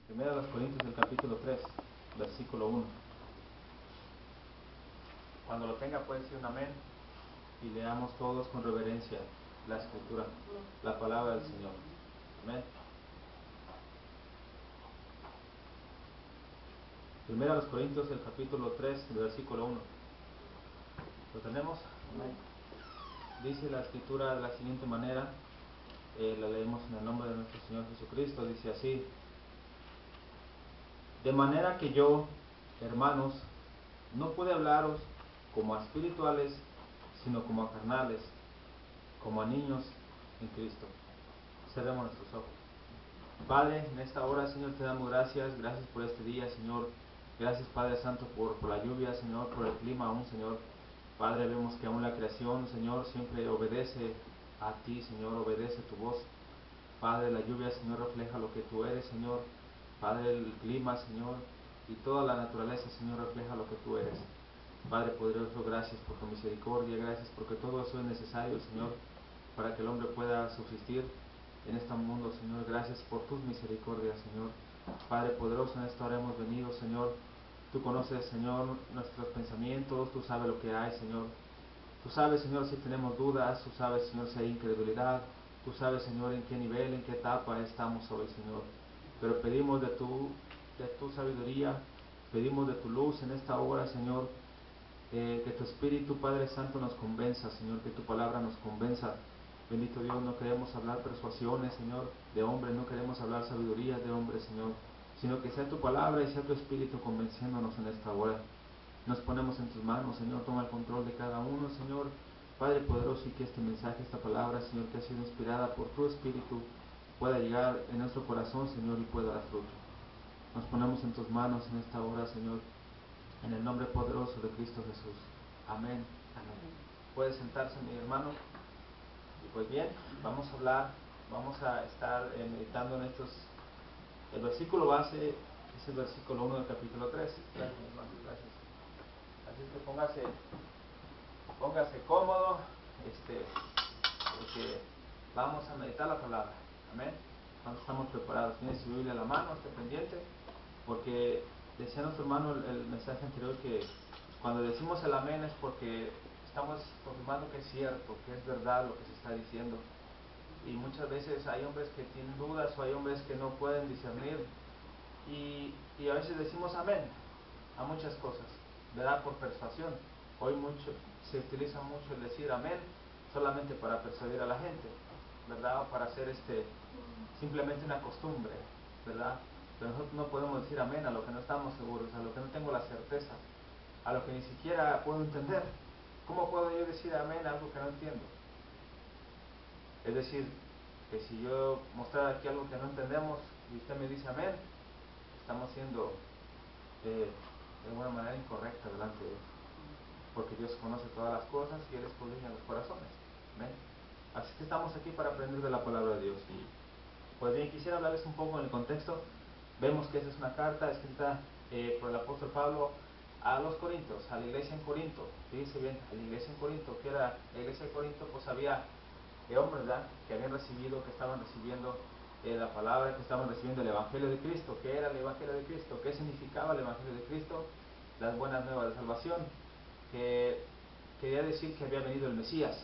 Primera de los Corintios del capítulo 3, versículo 1. Cuando lo tenga puede decir un amén y leamos todos con reverencia la escritura, la palabra del Señor. Amén. Primera de los Corintios del capítulo 3, versículo 1. ¿Lo tenemos? Amén. Dice la escritura de la siguiente manera, la leemos en el nombre de nuestro Señor Jesucristo, dice así: de manera que yo, hermanos, no pude hablaros como a espirituales, sino como a carnales, como a niños en Cristo. Cerremos nuestros ojos. Padre, en esta hora, Señor, te damos gracias por este día, Señor. Gracias, Padre Santo, por la lluvia, Señor, por el clima aún, Señor. Padre, vemos que aún la creación, Señor, siempre obedece a ti, Señor, obedece tu voz. Padre, la lluvia, Señor, refleja lo que tú eres, Señor. Padre, el clima, Señor, y toda la naturaleza, Señor, refleja lo que tú eres. Padre poderoso, gracias por tu misericordia, gracias porque todo eso es necesario, Señor, para que el hombre pueda subsistir en este mundo, Señor. Gracias por tus misericordias, Señor. Padre poderoso, en esta hora hemos venido, Señor. Tú conoces, Señor, nuestros pensamientos, tú sabes lo que hay, Señor. Tú sabes, Señor, si tenemos dudas, tú sabes, Señor, si hay incredulidad, tú sabes, Señor, en qué nivel, en qué etapa estamos hoy, Señor. Pero pedimos de tu sabiduría, pedimos de tu luz en esta hora, Señor, que tu Espíritu, Padre Santo, nos convenza, Señor, que tu palabra nos convenza. Bendito Dios, no queremos hablar persuasiones, Señor, de hombres, no queremos hablar sabiduría de hombres, Señor, sino que sea tu palabra y sea tu Espíritu convenciéndonos en esta hora. Nos ponemos en tus manos, Señor, toma el control de cada uno, Señor, Padre poderoso, y que este mensaje, esta palabra, Señor, que ha sido inspirada por tu Espíritu, pueda llegar en nuestro corazón, Señor, y pueda dar fruto. Nos ponemos en tus manos en esta hora, Señor, en el nombre poderoso de Cristo Jesús. Amén. Amén. Puede sentarse, mi hermano. Y pues bien, vamos a estar meditando en el versículo base es el versículo 1 del capítulo 3. Gracias, hermano, gracias. Así que póngase cómodo, porque vamos a meditar la palabra. Amén. Cuando estamos preparados, tiene su Biblia a la mano, esté pendiente, porque decía nuestro hermano el mensaje anterior que cuando decimos el amén es porque estamos confirmando que es cierto, que es verdad lo que se está diciendo. Y muchas veces hay hombres que tienen dudas o hay hombres que no pueden discernir y a veces decimos amén a muchas cosas, ¿verdad? Por persuasión. Hoy se utiliza mucho el decir amén solamente para persuadir a la gente, ¿verdad? O para hacer simplemente una costumbre, ¿verdad? Pero nosotros no podemos decir amén a lo que no estamos seguros, a lo que no tengo la certeza, a lo que ni siquiera puedo entender. ¿Cómo puedo yo decir amén a algo que no entiendo? Es decir, que si yo mostrar aquí algo que no entendemos y usted me dice amén, estamos siendo de alguna manera incorrecta delante de Dios, porque Dios conoce todas las cosas y Él escudriña los corazones. ¿Ven? Así que estamos aquí para aprender de la palabra de Dios. Pues bien, quisiera hablarles un poco en el contexto. Vemos que esta es una carta escrita por el apóstol Pablo a los Corintios, a la iglesia en Corinto. Dice bien, a la iglesia en Corinto, que era la iglesia de Corinto, pues había hombres, ¿verdad?, que habían recibido, que estaban recibiendo la palabra, que estaban recibiendo el Evangelio de Cristo. ¿Qué era el Evangelio de Cristo? ¿Qué significaba el Evangelio de Cristo? Las buenas nuevas de salvación, que quería decir que había venido el Mesías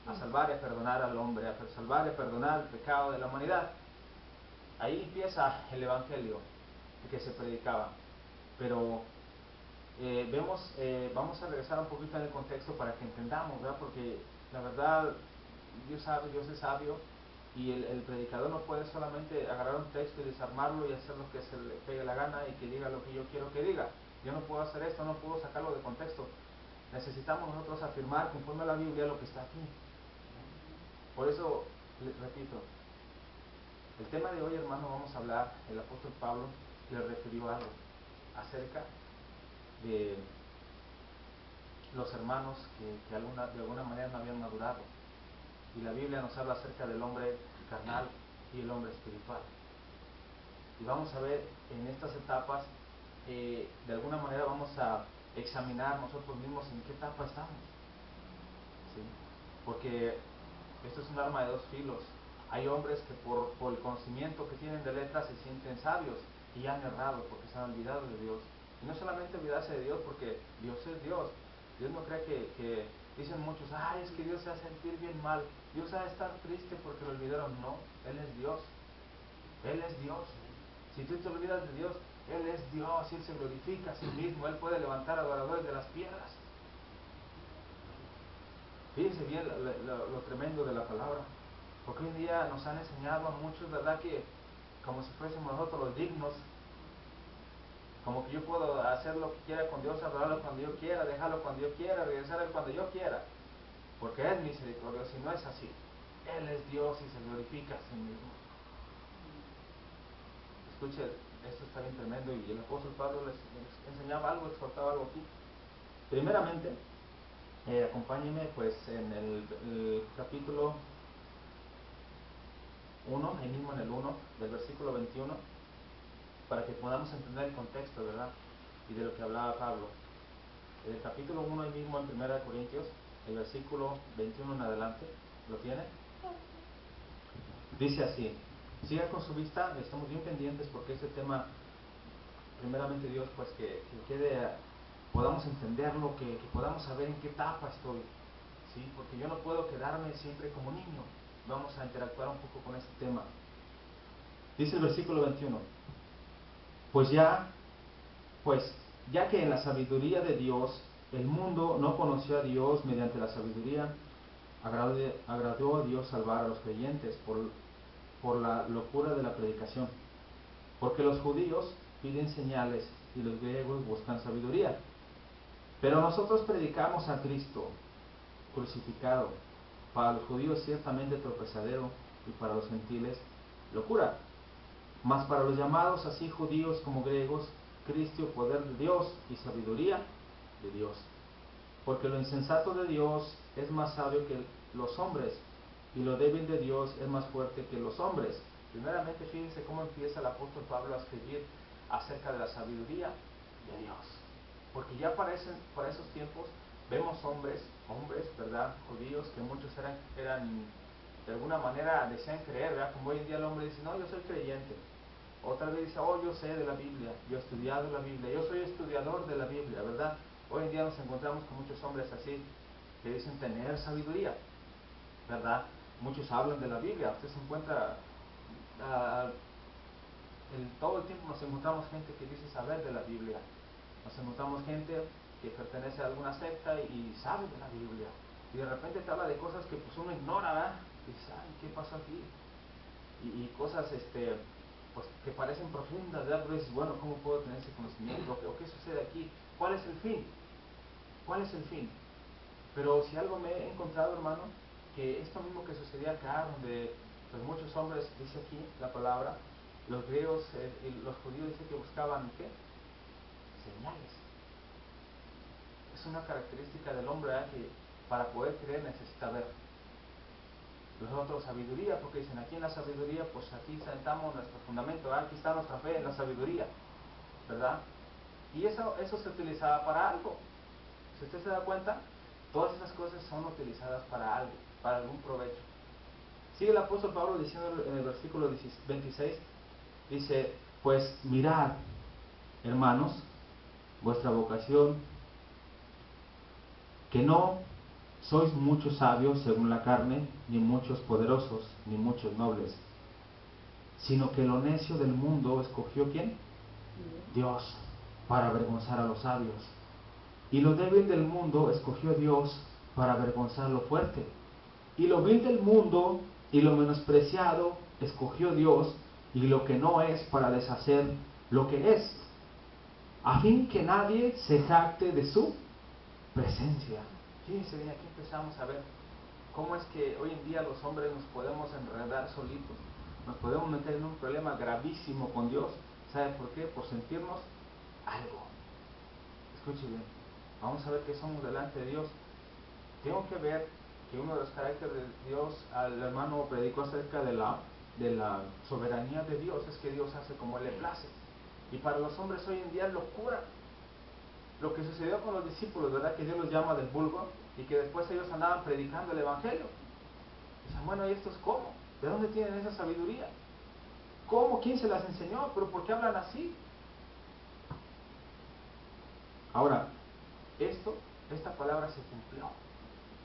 a salvar y a perdonar al hombre, a salvar y a perdonar el pecado de la humanidad. Ahí empieza el Evangelio que se predicaba. Pero vamos a regresar un poquito en el contexto para que entendamos, ¿verdad? Porque la verdad, Dios es sabio, y el predicador no puede solamente agarrar un texto y desarmarlo y hacer lo que se le pegue la gana y que diga lo que yo quiero que diga. Yo no puedo hacer esto, no puedo sacarlo de contexto. Necesitamos nosotros afirmar conforme a la Biblia lo que está aquí. Por eso, les repito, el tema de hoy, hermano, vamos a hablar, el apóstol Pablo le refirió algo acerca de los hermanos que de alguna manera no habían madurado. Y la Biblia nos habla acerca del hombre carnal y el hombre espiritual. Y vamos a ver en estas etapas, de alguna manera vamos a examinar nosotros mismos en qué etapa estamos. ¿Sí? Porque esto es un arma de dos filos. Hay hombres que por el conocimiento que tienen de letras se sienten sabios y han errado porque se han olvidado de Dios. Y no solamente olvidarse de Dios porque Dios es Dios. Dios no cree que dicen muchos, ay, es que Dios se va a sentir bien mal, Dios va a estar triste porque lo olvidaron. No, Él es Dios. Él es Dios. Si tú te olvidas de Dios, Él es Dios y Él se glorifica a sí mismo. Él puede levantar adoradores de las piedras. Fíjense bien lo tremendo de la palabra. Porque hoy en día nos han enseñado a muchos, ¿verdad? Que como si fuésemos nosotros los dignos. Como que yo puedo hacer lo que quiera con Dios, adorarlo cuando yo quiera, dejarlo cuando yo quiera, regresar a Él cuando yo quiera. Porque es misericordioso y no es así. Él es Dios y se glorifica a sí mismo. Escuche, esto está bien tremendo y el apóstol Pablo les enseñaba algo, exhortaba algo aquí. Primeramente, acompáñenme pues en el capítulo 1, ahí mismo en el 1 del versículo 21, para que podamos entender el contexto, ¿verdad? Y de lo que hablaba Pablo. En el capítulo 1 ahí mismo en 1 Corintios, el versículo 21 en adelante, ¿lo tiene? Dice así, siga con su vista, estamos bien pendientes porque este tema, primeramente Dios, pues que quede, podamos entenderlo, que podamos saber en qué etapa estoy, ¿sí? Porque yo no puedo quedarme siempre como niño. Vamos a interactuar un poco con este tema. Dice el versículo 21, pues ya que en la sabiduría de Dios el mundo no conoció a Dios mediante la sabiduría, agradó a Dios salvar a los creyentes por la locura de la predicación. Porque los judíos piden señales y los griegos buscan sabiduría. Pero nosotros predicamos a Cristo crucificado, para los judíos ciertamente tropezadero y para los gentiles locura. Mas para los llamados así judíos como griegos, Cristo poder de Dios y sabiduría de Dios. Porque lo insensato de Dios es más sabio que los hombres, y lo débil de Dios es más fuerte que los hombres. Primeramente, fíjense cómo empieza el apóstol Pablo a escribir acerca de la sabiduría de Dios. Porque ya para esos tiempos vemos hombres, ¿verdad? Judíos, que muchos eran de alguna manera desean creer, ¿verdad? Como hoy en día el hombre dice, no, yo soy creyente. Otra vez dice, oh, yo sé de la Biblia, yo he estudiado la Biblia, yo soy estudiador de la Biblia, ¿verdad? Hoy en día nos encontramos con muchos hombres así, que dicen tener sabiduría, ¿verdad? Muchos hablan de la Biblia, usted se encuentra, todo el tiempo nos encontramos gente que dice saber de la Biblia, nos encontramos gente que pertenece a alguna secta y sabe de la Biblia, y de repente te habla de cosas que pues uno ignora, ¿verdad? Y dice, ay, ¿qué pasó aquí? Y cosas pues, que parecen profundas, ¿verdad? Pero dices, bueno, ¿cómo puedo tener ese conocimiento? ¿O qué sucede aquí? ¿Cuál es el fin? ¿Cuál es el fin? Pero si algo me he encontrado, hermano, que esto mismo que sucedía acá, donde pues, muchos hombres, dice aquí la palabra, los griegos y los judíos dicen que buscaban, ¿qué? Señales. Es una característica del hombre, ¿verdad? Que para poder creer necesita ver. Los otros sabiduría, porque dicen aquí en la sabiduría, pues aquí sentamos nuestro fundamento, ¿verdad? Aquí está nuestra fe en la sabiduría, ¿verdad? Y eso se utilizaba para algo. Si usted se da cuenta, todas esas cosas son utilizadas para algo, para algún provecho. Sigue el apóstol Pablo diciendo en el versículo 26, dice, pues mirad, hermanos, vuestra vocación, que no sois muchos sabios según la carne, ni muchos poderosos, ni muchos nobles, sino que lo necio del mundo escogió ¿quién? Dios, para avergonzar a los sabios. Y lo débil del mundo escogió Dios para avergonzar lo fuerte. Y lo vil del mundo y lo menospreciado escogió Dios, y lo que no es para deshacer lo que es, a fin que nadie se jacte de su presencia. Fíjense bien, aquí empezamos a ver cómo es que hoy en día los hombres nos podemos enredar solitos, nos podemos meter en un problema gravísimo con Dios. ¿Sabe por qué? Por sentirnos algo. Escuche bien, vamos a ver qué somos delante de Dios. Tengo que ver que uno de los caracteres de Dios, al hermano predicó acerca de la soberanía de Dios, es que Dios hace como Él le place. Y para los hombres hoy en día es locura lo que sucedió con los discípulos, ¿verdad? Que Dios los llama del vulgo y que después ellos andaban predicando el Evangelio. Dicen, bueno, ¿y esto es cómo? ¿De dónde tienen esa sabiduría? ¿Cómo? ¿Quién se las enseñó? ¿Pero por qué hablan así? Ahora, esta palabra se cumplió.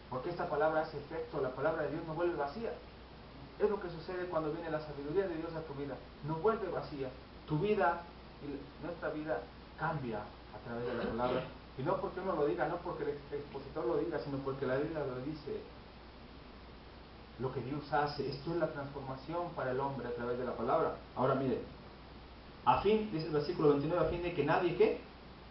Porque esta palabra hace efecto, la palabra de Dios no vuelve vacía. Es lo que sucede cuando viene la sabiduría de Dios a tu vida. No vuelve vacía. Tu vida y nuestra vida cambia a través de la palabra. Y no porque uno lo diga, no porque el expositor lo diga, sino porque la Biblia lo dice. Lo que Dios hace, esto es la transformación para el hombre a través de la palabra. Ahora mire, a fin, dice el versículo 29, a fin de que nadie que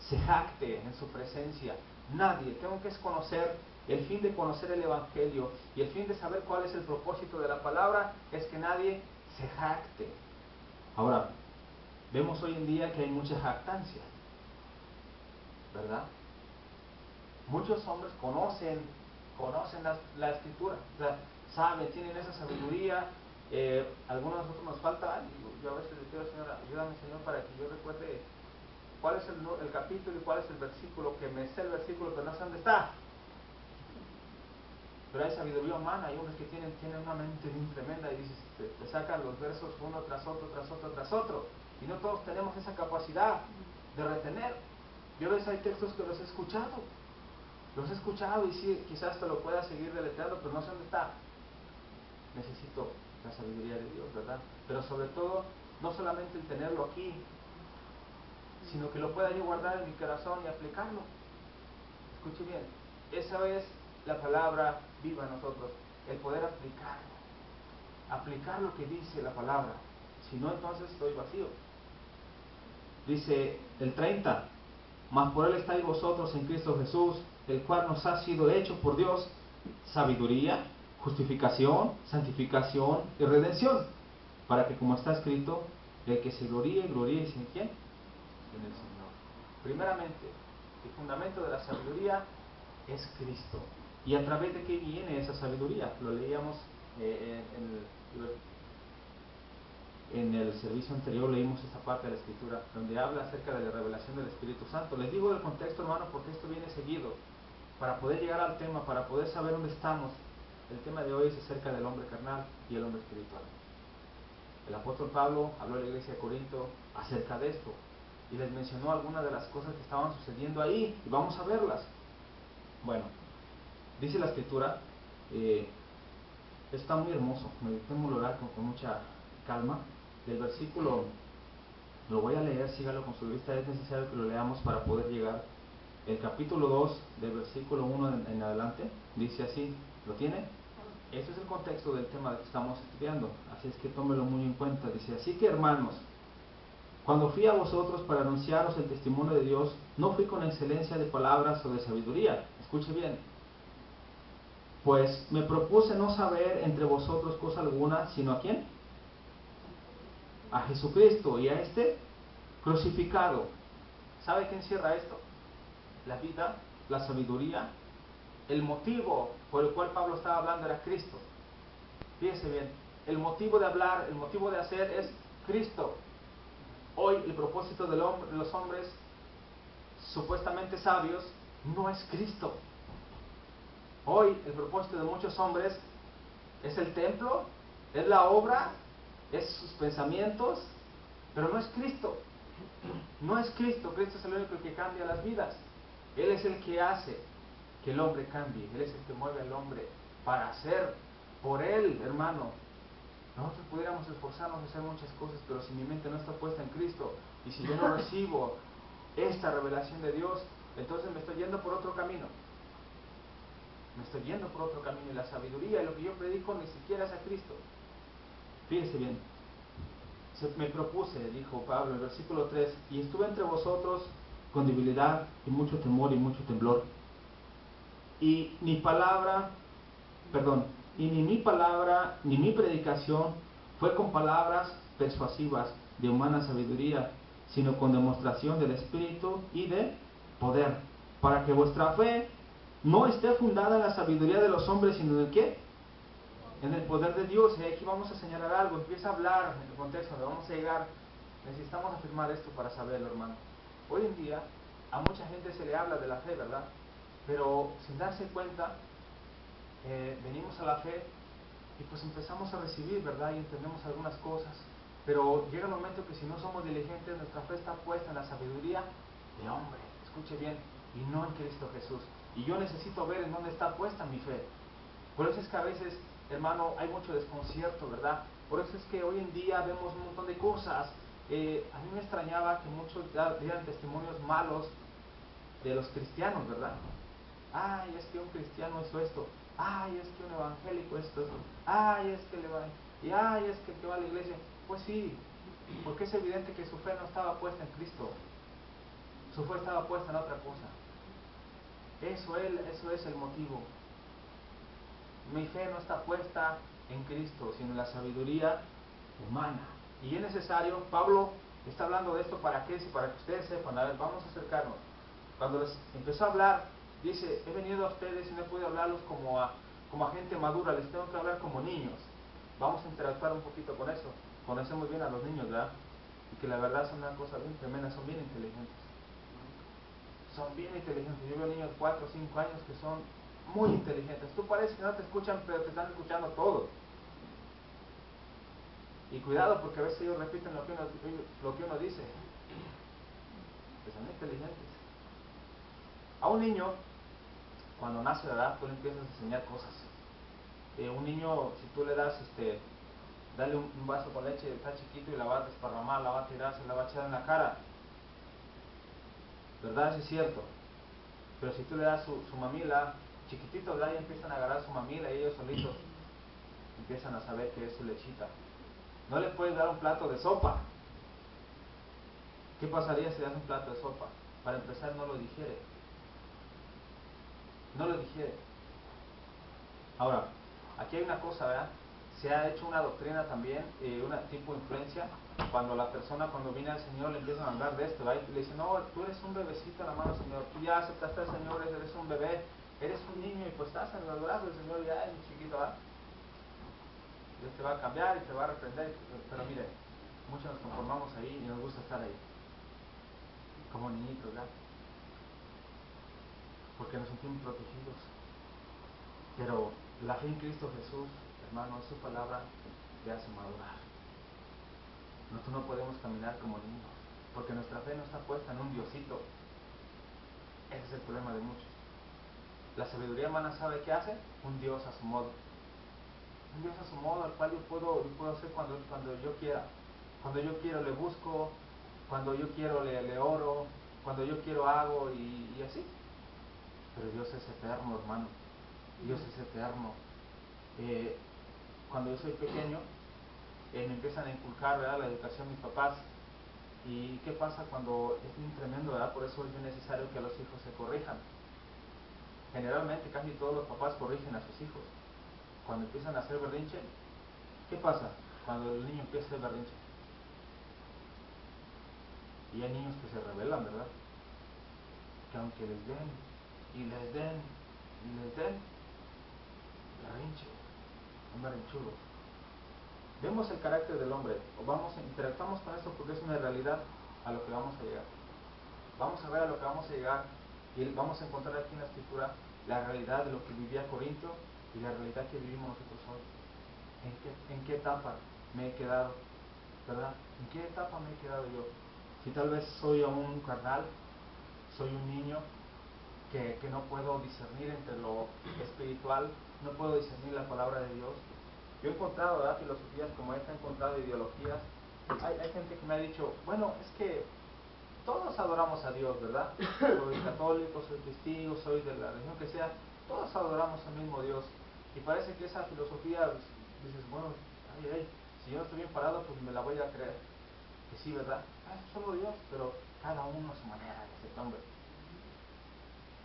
se jacte en su presencia. Nadie, tengo que conocer, el fin de conocer el Evangelio y el fin de saber cuál es el propósito de la palabra es que nadie se jacte. Ahora, vemos hoy en día que hay mucha jactancia, ¿verdad? Muchos hombres conocen la escritura, o sea, saben, tienen esa sabiduría. Algunos de nosotros nos falta, yo a veces le pido al Señor, ayúdame Señor para que yo recuerde cuál es el capítulo y cuál es el versículo, que me sé el versículo pero no sé dónde está. Pero hay sabiduría humana, hay hombres que tienen una mente bien tremenda y dices, te sacan los versos uno tras otro, tras otro, tras otro, y no todos tenemos esa capacidad de retener. Yo a veces hay textos que los he escuchado y sí, quizás te lo pueda seguir deletreando, pero no sé dónde está. Necesito la sabiduría de Dios, ¿verdad? Pero sobre todo, no solamente el tenerlo aquí, sino que lo pueda yo guardar en mi corazón y aplicarlo. Escuche bien, esa es la palabra viva en nosotros, el poder aplicar lo que dice la palabra. Si no, entonces estoy vacío. Dice el 30, mas por él estáis vosotros en Cristo Jesús, el cual nos ha sido hecho por Dios sabiduría, justificación, santificación y redención, para que, como está escrito, el que se gloríe, gloríese en ¿quién? En el Señor. Primeramente, el fundamento de la sabiduría es Cristo. ¿Y a través de qué viene esa sabiduría? Lo leíamos en el servicio anterior, leímos esta parte de la Escritura, donde habla acerca de la revelación del Espíritu Santo. Les digo el contexto, hermano, porque esto viene seguido. Para poder llegar al tema, para poder saber dónde estamos, el tema de hoy es acerca del hombre carnal y el hombre espiritual. El apóstol Pablo habló a la iglesia de Corinto acerca de esto y les mencionó algunas de las cosas que estaban sucediendo ahí, y vamos a verlas. Bueno, dice la Escritura, está muy hermoso, meditémoslo orar con mucha calma. Del versículo, lo voy a leer, sígalo con su vista, es necesario que lo leamos para poder llegar. El capítulo 2, del versículo 1 en adelante, dice así, ¿lo tiene? Este es el contexto del tema que estamos estudiando, así es que tómelo muy en cuenta. Dice, así que hermanos, cuando fui a vosotros para anunciaros el testimonio de Dios, no fui con excelencia de palabras o de sabiduría. Escuche bien. Pues me propuse no saber entre vosotros cosa alguna, sino ¿a quién? A Jesucristo y a este crucificado. ¿Sabe qué encierra esto? La vida, la sabiduría, el motivo por el cual Pablo estaba hablando era Cristo. Fíjese bien, el motivo de hablar, el motivo de hacer es Cristo. Hoy el propósito de los hombres supuestamente sabios no es Cristo. Hoy el propósito de muchos hombres es el templo, es la obra, es sus pensamientos, pero no es Cristo. No es Cristo. Cristo es el único que cambia las vidas. Él es el que hace que el hombre cambie. Él es el que mueve al hombre para hacer por Él, hermano. Nosotros pudiéramos esforzarnos a hacer muchas cosas, pero si mi mente no está puesta en Cristo y si yo no recibo esta revelación de Dios, entonces me estoy yendo por otro camino. Me estoy yendo por otro camino, y la sabiduría y lo que yo predico ni siquiera es a Cristo. Fíjese bien, me propuse, dijo Pablo en el versículo 3, y estuve entre vosotros con debilidad y mucho temor y mucho temblor. Y ni mi palabra ni mi predicación fue con palabras persuasivas de humana sabiduría, sino con demostración del Espíritu y de poder, para que vuestra fe no esté fundada en la sabiduría de los hombres, sino en el ¿qué? En el poder de Dios. Y aquí vamos a señalar algo, empieza a hablar en el contexto donde vamos a llegar. Necesitamos afirmar esto para saberlo, hermano. Hoy en día a mucha gente se le habla de la fe, ¿verdad? Pero sin darse cuenta, venimos a la fe y pues empezamos a recibir, ¿verdad? Y entendemos algunas cosas. Pero llega el momento que si no somos diligentes, nuestra fe está puesta en la sabiduría de hombre, escuche bien, y no en Cristo Jesús. Y yo necesito ver en dónde está puesta mi fe. Por eso es que a veces, hermano, hay mucho desconcierto, ¿verdad? Por eso es que hoy en día vemos un montón de cosas. A mí me extrañaba que muchos dieran testimonios malos de los cristianos, ¿verdad? Ay, es que un cristiano hizo esto. Ay, es que un evangélico esto. Ay, es que le va. Y ay, es que el que va a la iglesia. Pues sí, porque es evidente que su fe no estaba puesta en Cristo. Su fe estaba puesta en otra cosa. Eso es el motivo. Mi fe no está puesta en Cristo, sino en la sabiduría humana. Y es necesario, Pablo está hablando de esto para que ustedes sepan. A ver, vamos a acercarnos. Cuando les empezó a hablar, dice, he venido a ustedes y no he podido hablarlos como a gente madura, les tengo que hablar como niños. Vamos a interactuar un poquito con eso. Conocemos bien a los niños, ¿verdad? Y que la verdad son una cosa bien tremenda, son bien inteligentes. Son bien inteligentes. Yo veo niños de 4 o 5 años que son muy inteligentes. Tú parece que no te escuchan, pero te están escuchando todo. Y cuidado, porque a veces ellos repiten lo que uno dice. Que son inteligentes. A un niño, cuando nace de edad, tú le empiezas a enseñar cosas. Un niño, si tú le das, dale un vaso con leche, está chiquito y la va a desparramar, la va a tirar, se la va a echar en la cara. ¿Verdad? Eso es cierto. Pero si tú le das su mamila, chiquititos, ¿verdad? Y empiezan a agarrar su mamila y ellos solitos empiezan a saber que es su lechita. No le puedes dar un plato de sopa. ¿Qué pasaría si le das un plato de sopa? Para empezar, no lo digiere. No lo digiere. Ahora, aquí hay una cosa, ¿verdad? Se ha hecho una doctrina también, una tipo de influencia, cuando la persona, cuando viene al Señor, le empiezan a hablar de esto, ¿verdad? Y le dicen, no, tú eres un bebecito en la mano del Señor, tú ya aceptaste al Señor, eres un bebé, eres un niño y pues estás en los brazos del Señor, ya eres un chiquito, ¿verdad? Dios te va a cambiar y te va a reprender, pero mire, muchos nos conformamos ahí y nos gusta estar ahí, como niñitos, ¿verdad? Porque nos sentimos protegidos. Pero la fe en Cristo Jesús, hermano, su palabra te hace madurar. Nosotros no podemos caminar como niños, porque nuestra fe no está puesta en un diosito. Ese es el problema de muchos. La sabiduría humana sabe qué hace, un Dios a su modo. Un Dios a su modo, al cual yo puedo hacer cuando yo quiera. Cuando yo quiero le busco, cuando yo quiero le oro, cuando yo quiero hago y así. Pero Dios es eterno, hermano. Dios es eterno. Cuando yo soy pequeño, me empiezan a inculcar, ¿verdad?, la educación mis papás. ¿Y qué pasa cuando es bien tremendo, verdad? Por eso es bien necesario que los hijos se corrijan. Generalmente casi todos los papás corrigen a sus hijos. Cuando empiezan a hacer berrinche, ¿qué pasa cuando el niño empieza a hacer berrinche? Y hay niños que se rebelan, ¿verdad? Que aunque les den, y les den, y les den, berrinche, un berrinchudo. Vemos el carácter del hombre, interactuamos con esto porque es una realidad a lo que vamos a llegar. Vamos a ver a lo que vamos a llegar y vamos a encontrar aquí en la escritura la realidad de lo que vivía Corinto y la realidad que vivimos nosotros hoy. ¿En qué etapa me he quedado? ¿Verdad? ¿En qué etapa me he quedado yo? Si tal vez soy aún un carnal, soy un niño que no puedo discernir entre lo espiritual, no puedo discernir la palabra de Dios. Yo he encontrado, ¿verdad?, filosofías como esta, he encontrado ideologías. Hay gente que me ha dicho, bueno, es que todos adoramos a Dios, ¿verdad? Soy católico, soy testigo, soy de la religión que sea, todos adoramos al mismo Dios. Y parece que esa filosofía, pues, dices, bueno, si yo no estoy bien parado, pues me la voy a creer. Que sí, ¿verdad? Solo Dios, pero cada uno a su manera, dice el hombre.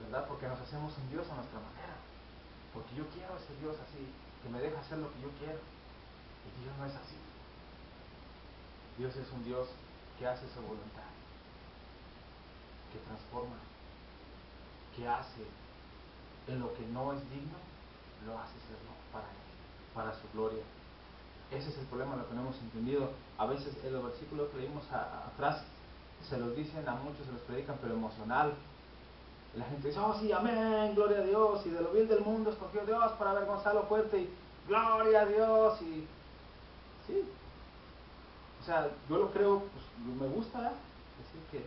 ¿Verdad? Porque nos hacemos un Dios a nuestra manera. Porque yo quiero ese Dios así, que me deja hacer lo que yo quiero. Y Dios no es así. Dios es un Dios que hace su voluntad, que transforma, que hace en lo que no es digno, lo hace serlo para Él, para su gloria. Ese es el problema, lo que no hemos entendido. A veces en los versículos que leímos atrás se los dicen a muchos, se los predican, pero emocional. La gente dice, oh sí, amén, gloria a Dios, y de lo vil del mundo escogió Dios para avergonzar lo fuerte. gloria a Dios, y sí, o sea, yo lo creo, pues me gusta decir que,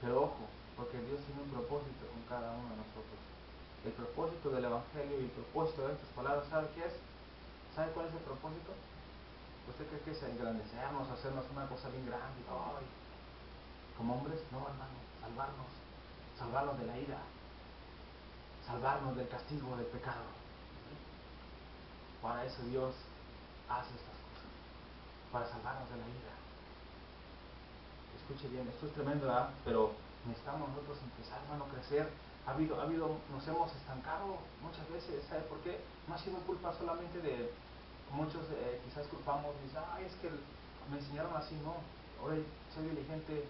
pero ojo, porque Dios tiene un propósito con cada uno de nosotros. El propósito del Evangelio y el propósito de estas palabras, ¿sabe qué es? ¿Sabe cuál es el propósito? ¿Usted cree que es engrandecernos, hacernos una cosa bien grande? ¡Ay! Como hombres, no, hermano, salvarnos de la ira, salvarnos del castigo del pecado. Para eso Dios hace estas cosas, para salvarnos de la ira. Escuche bien, esto es tremendo, ¿verdad? Pero necesitamos nosotros empezar, hermano, a crecer. Nos hemos estancado muchas veces. ¿Sabe por qué? No ha sido culpa solamente de muchos, quizás culpamos y dicen, ay, es que me enseñaron así. No, ahora soy diligente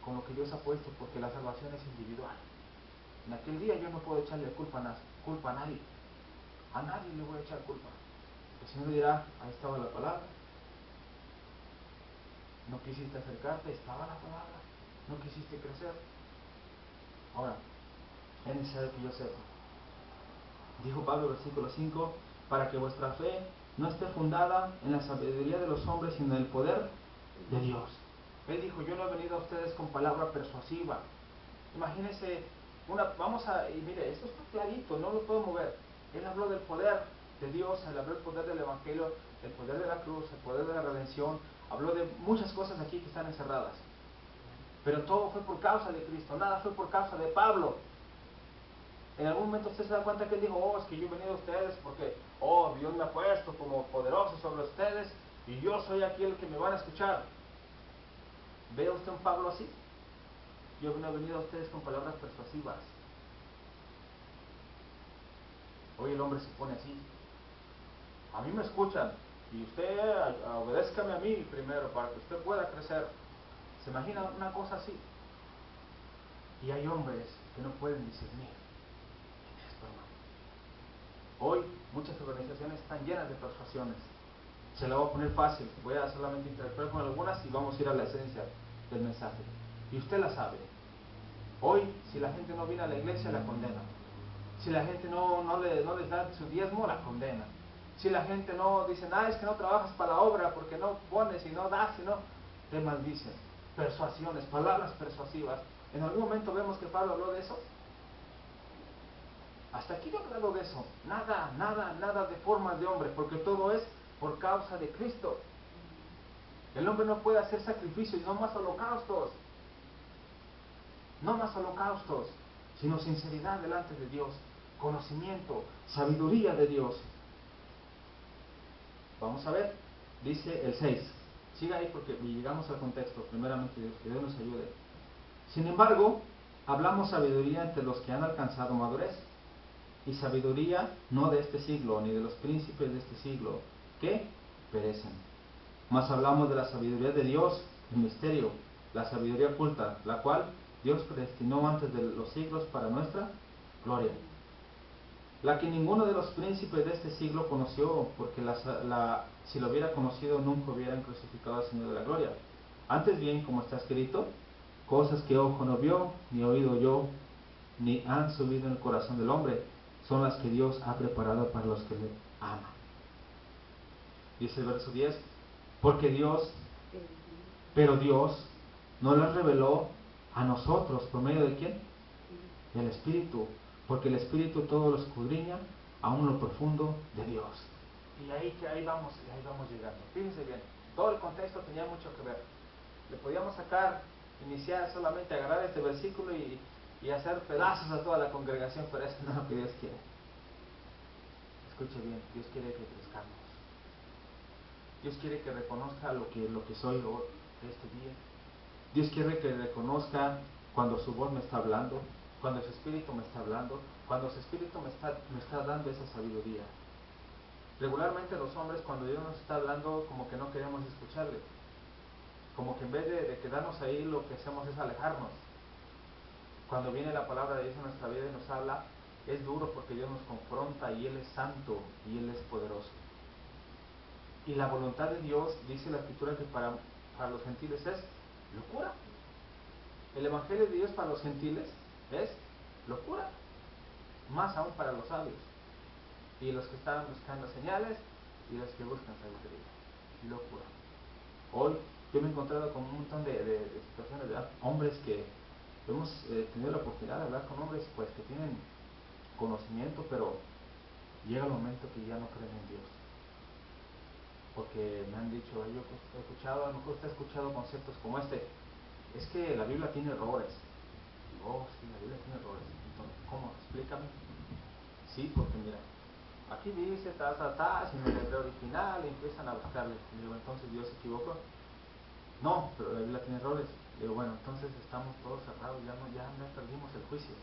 con lo que Dios ha puesto, porque la salvación es individual. En aquel día yo no puedo echarle culpa a nadie. A nadie le voy a echar culpa. El Señor dirá, ahí estaba la palabra. No quisiste acercarte, estaba la palabra. No quisiste crecer. Ahora, es necesario que yo sepa. Dijo Pablo, versículo 5, para que vuestra fe no esté fundada en la sabiduría de los hombres, sino en el poder de Dios. Él dijo, yo no he venido a ustedes con palabra persuasiva. Imagínense, y mire, esto está clarito, no lo puedo mover. Él habló del poder de Dios, él habló del poder del Evangelio, el poder de la cruz, el poder de la redención. Habló de muchas cosas aquí que están encerradas. Pero todo fue por causa de Cristo, nada fue por causa de Pablo. En algún momento usted se da cuenta que él dijo, oh, es que yo he venido a ustedes porque, oh, Dios me ha puesto como poderoso sobre ustedes y yo soy aquí el que me van a escuchar. ¿Ve usted un Pablo así? Yo no he venido a ustedes con palabras persuasivas. Hoy el hombre se pone así. A mí me escuchan y usted obedézcame a mí primero para que usted pueda crecer. ¿Se imagina una cosa así? Y hay hombres que no pueden discernir en esto, hermano. Hoy muchas organizaciones están llenas de persuasiones. Se la voy a poner fácil, voy a solamente interpretar con algunas y vamos a ir a la esencia del mensaje. Y usted la sabe. Hoy, si la gente no viene a la iglesia, la condena. Si la gente no les da su diezmo, la condena. Si la gente no dice, es que no trabajas para la obra porque no pones y no das, y no, te maldicen. Persuasiones, palabras persuasivas. En algún momento vemos que Pablo habló de eso. Hasta aquí no he hablado de eso. Nada de formas de hombre, porque todo es por causa de Cristo. El hombre no puede hacer sacrificios, no más holocaustos. No más holocaustos, sino sinceridad delante de Dios, conocimiento, sabiduría de Dios. Vamos a ver, dice el 6. Siga ahí porque llegamos al contexto, primeramente Dios, que Dios nos ayude. Sin embargo, hablamos sabiduría entre los que han alcanzado madurez, y sabiduría no de este siglo, ni de los príncipes de este siglo, que perecen. Mas hablamos de la sabiduría de Dios, el misterio, la sabiduría oculta, la cual Dios predestinó antes de los siglos para nuestra gloria. La que ninguno de los príncipes de este siglo conoció, porque si lo hubiera conocido nunca hubieran crucificado al Señor de la gloria. Antes bien, como está escrito, cosas que ojo no vio, ni oído yo, ni han subido en el corazón del hombre, son las que Dios ha preparado para los que le aman. Dice el verso 10, pero Dios no las reveló a nosotros, ¿por medio de quién? Del Espíritu, porque el Espíritu todo lo escudriña, aún lo profundo de Dios. Y ahí vamos llegando. Fíjense bien, todo el contexto tenía mucho que ver. Le podíamos iniciar solamente agarrar este versículo y hacer pedazos a toda la congregación, pero eso no es lo que Dios quiere. Escuche bien, Dios quiere que crezcamos. Dios quiere que reconozca lo que soy hoy, este día. Dios quiere que reconozca cuando su voz me está hablando, cuando su espíritu me está hablando, cuando su espíritu me está dando esa sabiduría. Regularmente los hombres, cuando Dios nos está hablando, como que no queremos escucharle. Como que en vez de quedarnos ahí, lo que hacemos es alejarnos. Cuando viene la palabra de Dios en nuestra vida y nos habla, es duro porque Dios nos confronta y Él es santo y Él es poderoso. Y la voluntad de Dios, dice la Escritura, que para los gentiles es locura. El Evangelio de Dios para los gentiles es locura, más aún para los sabios. y los que están buscando señales y los que buscan sabiduría. Locura. Hoy yo me he encontrado con un montón de situaciones de hombres que hemos tenido la oportunidad de hablar con hombres pues que tienen conocimiento, pero llega el momento que ya no creen en Dios. Porque me han dicho, yo he escuchado, a lo mejor usted ha escuchado conceptos como este, es que la Biblia tiene errores. Oh, sí, la Biblia tiene errores. Entonces, ¿cómo? Explícame. Sí, porque mira, aquí dice, sin el hebreo original, y empiezan a buscarle. Y digo, entonces Dios se equivocó. No, pero la Biblia tiene errores. Digo, bueno, entonces estamos todos cerrados, ya perdimos el juicio.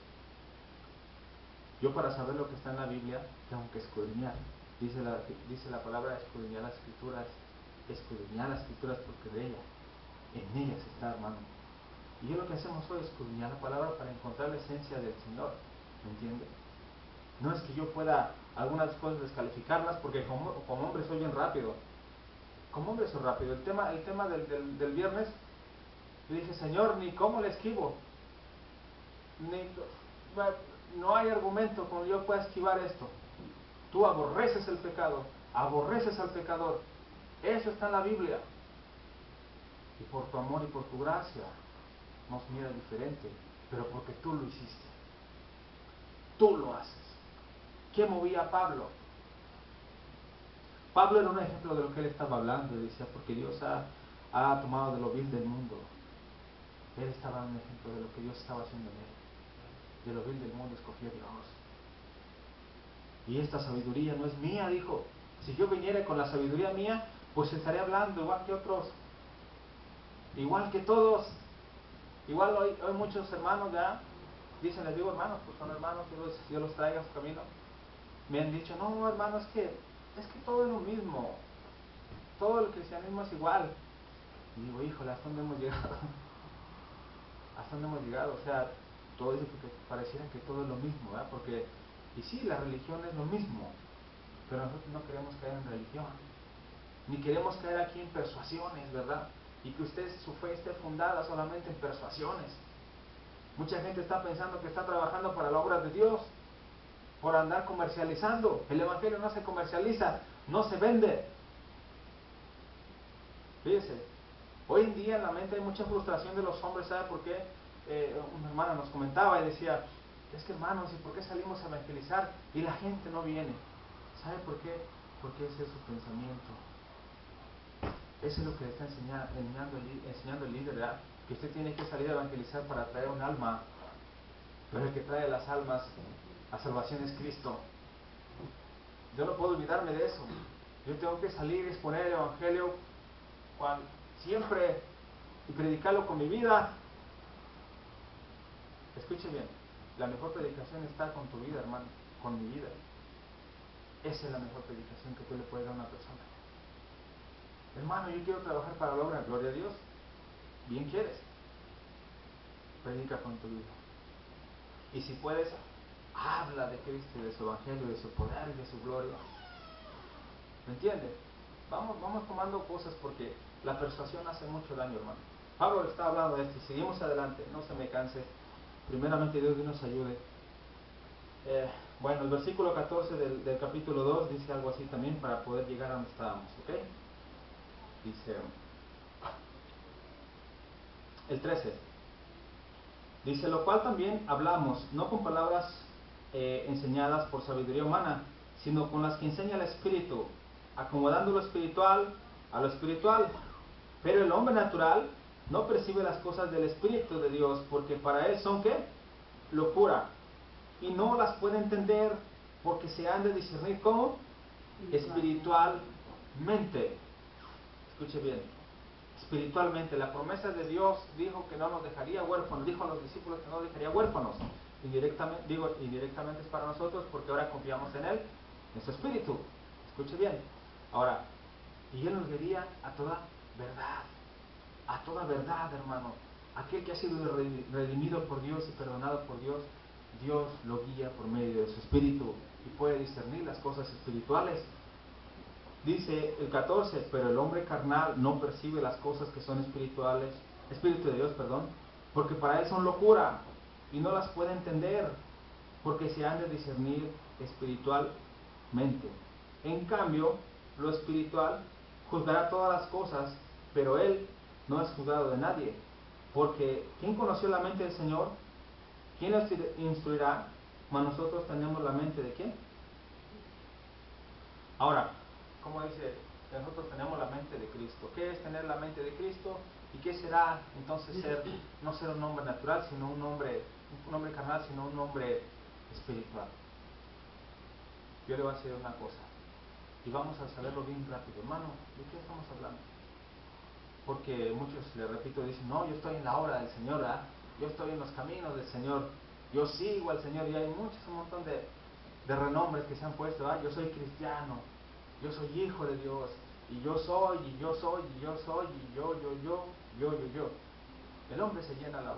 Yo para saber lo que está en la Biblia tengo que escudriñar. Dice la palabra escudriñar las escrituras porque en ellas está, hermano. Y yo lo que hacemos hoy es escudriñar la palabra para encontrar la esencia del Señor, ¿me entiende? No es que yo pueda algunas cosas descalificarlas porque como hombre soy bien rápido. Como hombre soy rápido. El tema del viernes, le dije, Señor, ni cómo le esquivo. No hay argumento como yo pueda esquivar esto. Tú aborreces el pecado, aborreces al pecador. Eso está en la Biblia. Y por tu amor y por tu gracia nos mira diferente, pero porque tú lo hiciste. Tú lo haces. ¿Qué movía a Pablo? Pablo era un ejemplo de lo que él estaba hablando. Y decía, porque Dios ha tomado de lo vil del mundo. Él estaba en un ejemplo de lo que Dios estaba haciendo en él. De lo vil del mundo escogió a Dios. Y esta sabiduría no es mía, dijo. Si yo viniera con la sabiduría mía, pues estaría hablando igual que otros. Igual que todos. Igual hoy muchos hermanos ya dicen, les digo hermanos, pues son hermanos, Dios los traiga a su camino. Me han dicho, no hermano, es que todo es lo mismo. Todo el cristianismo es igual. Y digo, híjole, ¿hasta dónde hemos llegado? ¿Hasta dónde hemos llegado? O sea, todo dice porque pareciera que todo es lo mismo, ¿verdad? Porque, y sí, la religión es lo mismo, pero nosotros no queremos caer en religión, ni queremos caer aquí en persuasiones, ¿verdad? Y que su fe esté fundada solamente en persuasiones. Mucha gente está pensando que está trabajando para la obra de Dios, por andar comercializando. El evangelio no se comercializa, no se vende. Fíjese, hoy en día en la mente hay mucha frustración de los hombres. ¿Sabe por qué? Una hermana nos comentaba y decía, es que hermanos, ¿y por qué salimos a evangelizar y la gente no viene? ¿Sabe por qué? Porque ese es su pensamiento. Eso es lo que le está enseñando el líder, ¿verdad? Que usted tiene que salir a evangelizar para traer un alma, pero el que trae las almas a salvación es Cristo. Yo no puedo olvidarme de eso. Yo tengo que salir y exponer el evangelio siempre y predicarlo con mi vida. Escuche bien, la mejor predicación está con tu vida, hermano, con mi vida. Esa es la mejor predicación que tú le puedes dar a una persona. Hermano, yo quiero trabajar para la obra, gloria a Dios. Bien quieres, predica con tu vida. Y si puedes, habla de Cristo y de su evangelio, de su poder y de su gloria. ¿Me entiendes? Vamos tomando cosas porque la persuasión hace mucho daño, hermano. Pablo está hablando de esto y seguimos adelante, no se me canse. Primeramente Dios nos ayude. Bueno, el versículo 14 del capítulo 2 dice algo así también para poder llegar a donde estábamos, ¿ok? Dice, el 13, dice, lo cual también hablamos, no con palabras enseñadas por sabiduría humana, sino con las que enseña el Espíritu, acomodando lo espiritual a lo espiritual. Pero el hombre natural no percibe las cosas del Espíritu de Dios, porque para él son, ¿qué? Locura. Y no las puede entender, porque se han de discernir como espiritualmente. Escuche bien, espiritualmente. La promesa de Dios dijo que no nos dejaría huérfanos, dijo a los discípulos que no dejaría huérfanos. Indirectamente es para nosotros, porque ahora confiamos en Él, en su Espíritu. Escuche bien. Ahora, y Él nos guiaría a toda verdad, hermano. Aquel que ha sido redimido por Dios y perdonado por Dios, Dios lo guía por medio de su Espíritu y puede discernir las cosas espirituales. Dice el 14, pero el hombre carnal no percibe las cosas que son espirituales, Espíritu de Dios, perdón, porque para él son locura y no las puede entender, porque se han de discernir espiritualmente. mente. En cambio, lo espiritual juzgará todas las cosas, pero Él no es juzgado de nadie. Porque ¿quién conoció la mente del Señor? ¿Quién nos instruirá? Mas nosotros tenemos la mente ¿de qué? Ahora, como dice, que nosotros tenemos la mente de Cristo. ¿Qué es tener la mente de Cristo? ¿Y qué será entonces no ser un hombre natural, sino un hombre carnal, sino un hombre espiritual? Yo le voy a decir una cosa, y vamos a saberlo bien rápido. Hermano, ¿de qué estamos hablando? Porque muchos, le repito, dicen, no, yo estoy en la obra del Señor, ¿verdad? Yo estoy en los caminos del Señor, yo sigo al Señor, y hay un montón de renombres que se han puesto, ¿verdad? Yo soy cristiano, yo soy hijo de Dios, y yo soy, y yo soy, y yo soy, y yo. El hombre se llena la